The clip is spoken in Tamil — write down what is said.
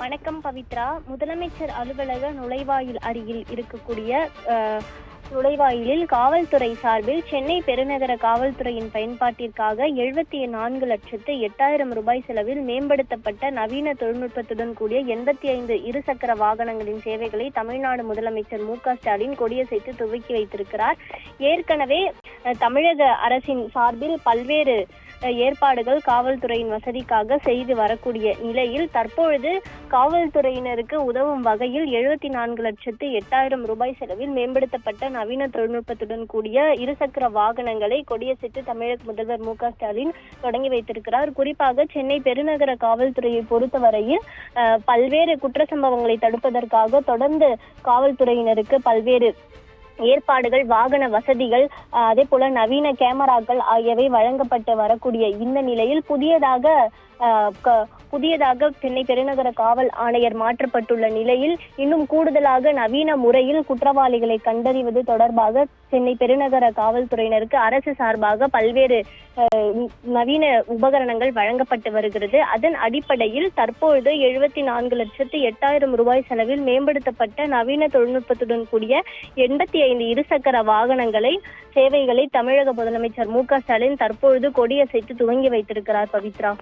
வணக்கம் பவித்ரா. முதலமைச்சர் அலுவலக நுழைவாயில் அருகில் இருக்கக்கூடிய நுழைவாயிலில் காவல்துறை சார்பில் சென்னை பெருநகர காவல்துறையின் பயன்பாட்டிற்காக 74,08,000 ரூபாய் செலவில் மேம்படுத்தப்பட்ட நவீன தொழில்நுட்பத்துடன் கூடிய 85 இருசக்கர வாகனங்களின் சேவைகளை தமிழ்நாடு முதலமைச்சர் மு.க.ஸ்டாலின் கொடியசைத்து துவக்கி வைத்திருக்கிறார். ஏற்கனவே தமிழக அரசின் சார்பில் பல்வேறு ஏற்பாடுகள் காவல்துறையின் வசதிக்காக செய்து வரக்கூடிய நிலையில் தற்பொழுது காவல்துறையினருக்கு உதவும் வகையில் 74,08,000 ரூபாய் செலவில் மேம்படுத்தப்பட்ட நவீன தொழில்நுட்பத்துடன் கூடிய இருசக்கர வாகனங்களை கொடியசைத்து தமிழக முதல்வர் மு.க.ஸ்டாலின் தொடங்கி வைத்திருக்கிறார். குறிப்பாக சென்னை பெருநகர காவல்துறையை பொறுத்தவரையில் பல்வேறு குற்ற சம்பவங்களை தடுப்பதற்காக தொடர்ந்து காவல்துறையினருக்கு பல்வேறு ஏற்பாடுகள், வாகன வசதிகள், அதே போல நவீன கேமராக்கள் ஆகியவை வழங்கப்பட்டு வரக்கூடிய இந்த நிலையில் புதியதாக சென்னை பெருநகர காவல் ஆணையர் மாற்றப்பட்டுள்ள நிலையில் இன்னும் கூடுதலாக நவீன முறையில் குற்றவாளிகளை கண்டறிவது தொடர்பாக சென்னை பெருநகர காவல்துறையினருக்கு அரசு சார்பாக பல்வேறு நவீன உபகரணங்கள் வழங்கப்பட்டு வருகிறது. அதன் அடிப்படையில் தற்பொழுது 74,08,000 ரூபாய் செலவில் மேம்படுத்தப்பட்ட நவீன தொழில்நுட்பத்துடன் கூடிய 85 இருசக்கர வாகனங்களை சேவைகளை தமிழக முதலமைச்சர் மு.க.ஸ்டாலின் தற்பொழுது கொடியசைத்து துவங்கி வைத்திருக்கிறார். பவித்ரா.